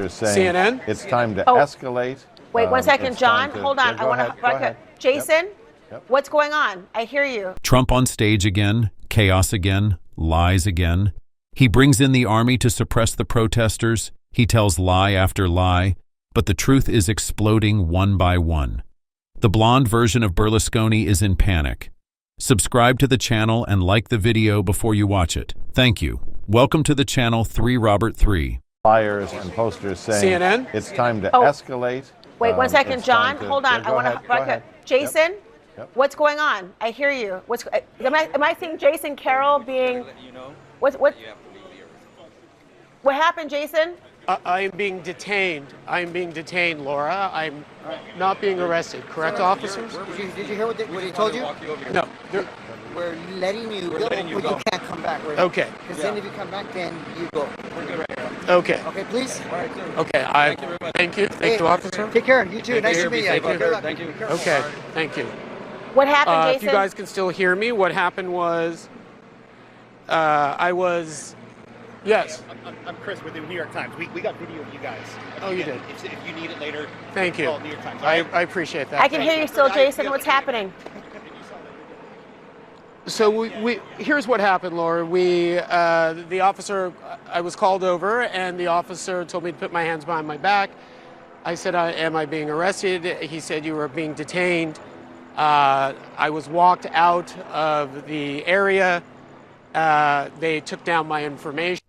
saying CNN? it's time to Oh. escalate. Wait 1 second, it's John. time to- Hold on. Yeah, I want go to. ahead. Jason, Yep. what's going on? I hear you. Trump on stage again, chaos again, lies again. He brings in the army to suppress the protesters. He tells lie after lie, but the truth is exploding one by one. The blonde version of Berlusconi is in panic. Subscribe to the channel and like the video before you watch it. Thank you. Welcome to the channel 3 Robert 3. Flyers and posters saying CNN? it's time to Oh. escalate. Wait 1 second, it's time John. to- Hold on. Yeah, I want go to. ahead. Jason, Yep. what's going on? I hear you. Am I seeing Jason Carroll being? What happened, Jason? I am being detained. I am being detained, Laura. I'm not being arrested. Correct, officers? Did you hear what he told you? No. They're- We're letting you go, but you can't come back right now. Okay. Because then if you come back, then you go. Okay. Okay, please? Okay. Thank you. Thank you, officer. Take care. You too. Nice to meet you. Good luck. Thank you. Okay. Thank you. What happened, If Jason? you guys can still hear me, what happened was yes. I'm Chris with the New York Times. We got video of you guys. Oh, you did? If you need it later, Thank you. call New York Times. I appreciate that. I can hear you still, Jason. What's happening? So we here's what happened, Laura. The officer, I was called over, and the officer told me to put my hands behind my back. I said, "Am I being arrested?" He said, "You were being detained." I was walked out of the area. They took down my information.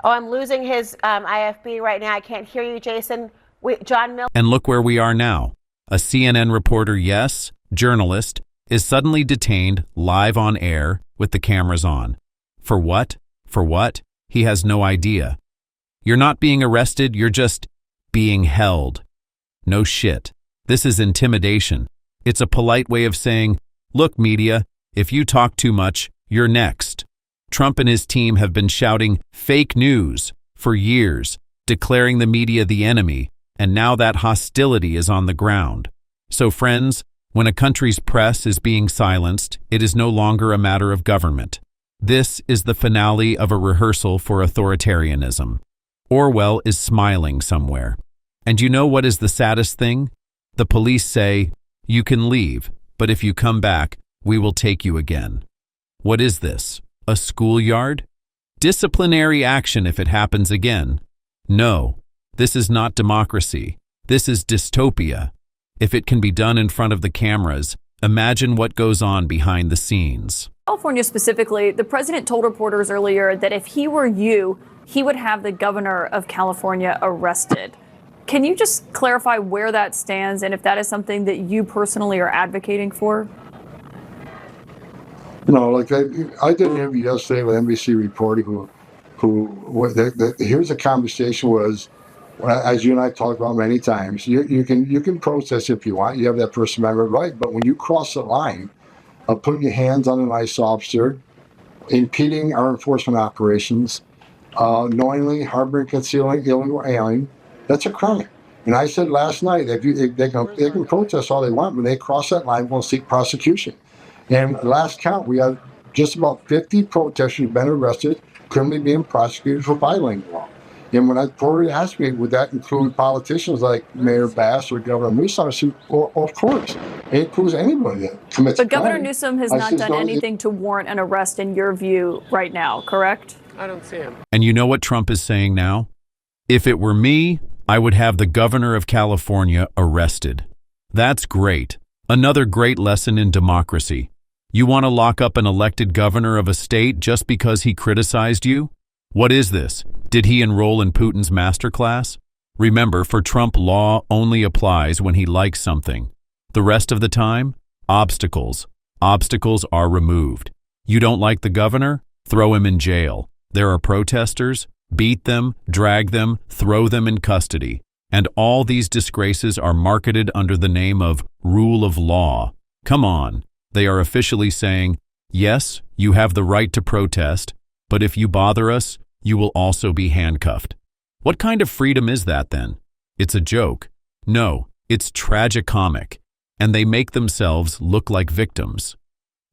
Oh, I'm losing his IFB right now. I can't hear you, Jason. John Milton. And look where we are now. A CNN reporter, yes, journalist, is suddenly detained live on air with the cameras on. For what? For what? He has no idea. You're not being arrested, you're just being held. No shit. This is intimidation. It's a polite way of saying, look, media, if you talk too much, you're next. Trump and his team have been shouting fake news for years, declaring the media the enemy, and now that hostility is on the ground. So friends, when a country's press is being silenced, it is no longer a matter of government. This is the finale of a rehearsal for authoritarianism. Orwell is smiling somewhere. And you know what is the saddest thing? The police say, you can leave, but if you come back, we will take you again. What is this? A schoolyard? Disciplinary action if it happens again. No, this is not democracy. This is dystopia. If it can be done in front of the cameras, imagine what goes on behind the scenes. California specifically, the president told reporters earlier that if he were you, he would have the governor of California arrested. Can you just clarify where that stands and if that is something that you personally are advocating for? No, like I did an interview yesterday with NBC reporting here's the conversation was, as you and I talked about many times, you can protest if you want, you have that First Amendment right, but when you cross the line of putting your hands on an ICE officer, impeding our enforcement operations, knowingly harboring, concealing illegal alien, that's a crime. And I said last night, they can protest all they want, when they cross that line, we'll seek prosecution. And last count, we had just about 50 protesters been arrested, criminally being prosecuted for violating the law. And when I reported asked me, would that include politicians like Mayor Bass or Governor Newsom? I said, well, of course. It includes anybody that commits a But Governor crime. Newsom has not done anything to warrant an arrest in your view right now, correct? I don't see him. And you know what Trump is saying now? If it were me, I would have the governor of California arrested. That's great. Another great lesson in democracy. You want to lock up an elected governor of a state just because he criticized you? What is this? Did he enroll in Putin's masterclass? Remember, for Trump, law only applies when he likes something. The rest of the time, obstacles. Obstacles are removed. You don't like the governor? Throw him in jail. There are protesters? Beat them, drag them, throw them in custody. And all these disgraces are marketed under the name of rule of law. Come on. They are officially saying, yes, you have the right to protest, but if you bother us, you will also be handcuffed. What kind of freedom is that then? It's a joke. No, it's tragicomic. And they make themselves look like victims.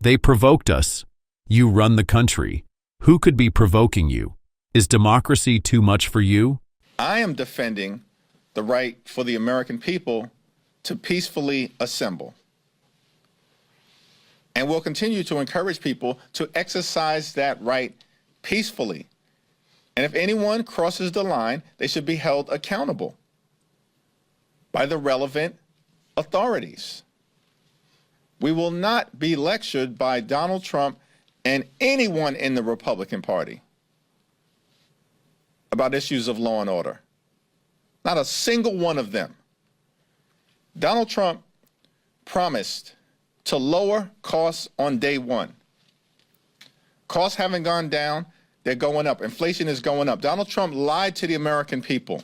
They provoked us. You run the country. Who could be provoking you? Is democracy too much for you? I am defending the right for the American people to peacefully assemble. And we'll continue to encourage people to exercise that right peacefully. And if anyone crosses the line, they should be held accountable by the relevant authorities. We will not be lectured by Donald Trump and anyone in the Republican Party about issues of law and order. Not a single one of them. Donald Trump promised to lower costs on day one. Costs haven't gone down, they're going up. Inflation is going up. Donald Trump lied to the American people.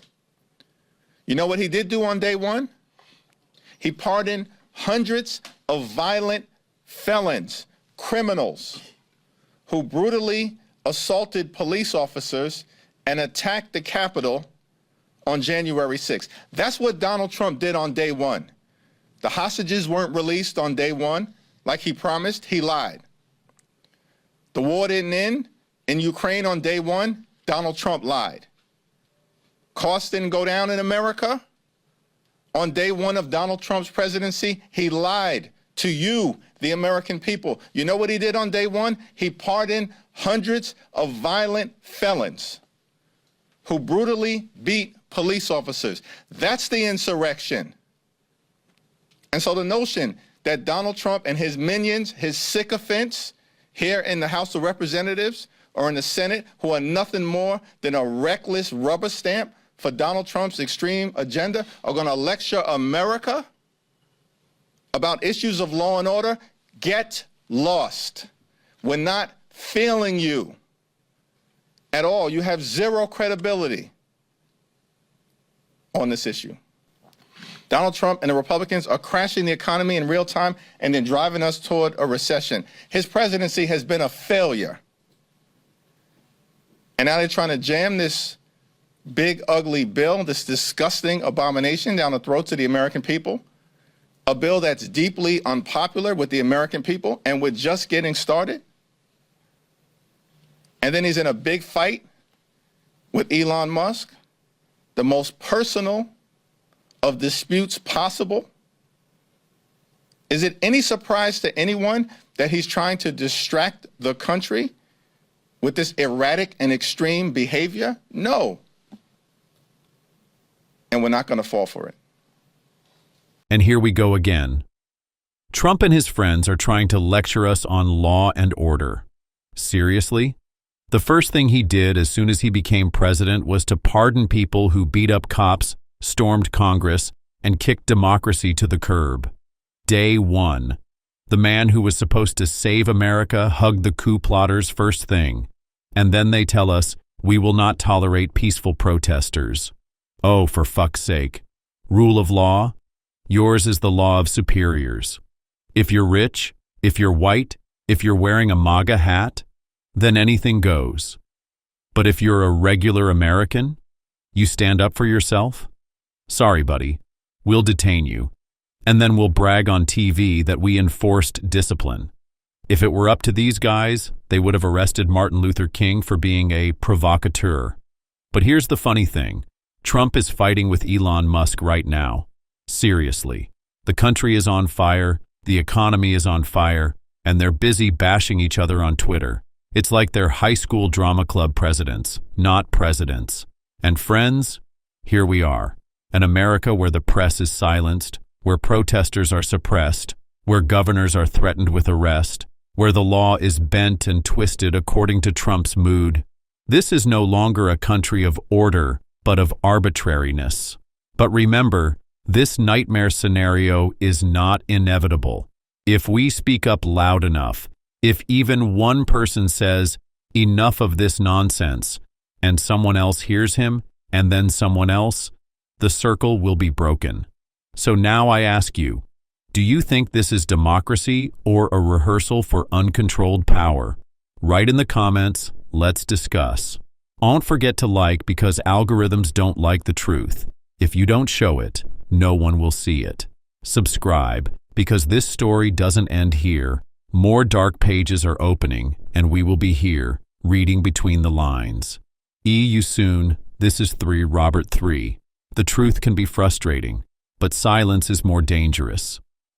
You know what he did do on day one? He pardoned hundreds of violent felons, criminals, who brutally assaulted police officers and attacked the Capitol on January 6th. That's what Donald Trump did on day one. The hostages weren't released on day one like he promised. He lied. The war didn't end in Ukraine on day one. Donald Trump lied. Costs didn't go down in America on day one of Donald Trump's presidency. He lied to you, the American people. You know what he did on day one? He pardoned hundreds of violent felons who brutally beat police officers. That's the insurrection. And so the notion that Donald Trump and his minions, his sycophants here in the House of Representatives or in the Senate, who are nothing more than a reckless rubber stamp for Donald Trump's extreme agenda, are going to lecture America about issues of law and order, get lost. We're not feeling you at all. You have zero credibility on this issue. Donald Trump and the Republicans are crashing the economy in real time and then driving us toward a recession. His presidency has been a failure. And now they're trying to jam this big, ugly bill, this disgusting abomination down the throats of the American people, a bill that's deeply unpopular with the American people, and we're just getting started. And then he's in a big fight with Elon Musk, the most personal of disputes possible. Is it any surprise to anyone that he's trying to distract the country with this erratic and extreme behavior? No. And we're not going to fall for it. And here we go again. Trump and his friends are trying to lecture us on law and order. Seriously? The first thing he did as soon as he became president was to pardon people who beat up cops, stormed Congress, and kicked democracy to the curb. Day one. The man who was supposed to save America hugged the coup plotters first thing. And then they tell us, we will not tolerate peaceful protesters. Oh, for fuck's sake. Rule of law? Yours is the law of superiors. If you're rich, if you're white, if you're wearing a MAGA hat, then anything goes. But if you're a regular American, you stand up for yourself? Sorry, buddy. We'll detain you. And then we'll brag on TV that we enforced discipline. If it were up to these guys, they would have arrested Martin Luther King for being a provocateur. But here's the funny thing. Trump is fighting with Elon Musk right now. Seriously. The country is on fire, the economy is on fire, and they're busy bashing each other on Twitter. It's like they're high school drama club presidents, not presidents. And friends, here we are. An America where the press is silenced, where protesters are suppressed, where governors are threatened with arrest, where the law is bent and twisted according to Trump's mood. This is no longer a country of order, but of arbitrariness. But remember, this nightmare scenario is not inevitable. If we speak up loud enough, if even one person says, enough of this nonsense, and someone else hears him, and then someone else, the circle will be broken. So now I ask you, do you think this is democracy or a rehearsal for uncontrolled power? Write in the comments, let's discuss. Don't forget to like because algorithms don't like the truth. If you don't show it, no one will see it. Subscribe because this story doesn't end here. More dark pages are opening and we will be here, reading between the lines. You soon. This is 3 Robert 3. The truth can be frustrating, but silence is more dangerous.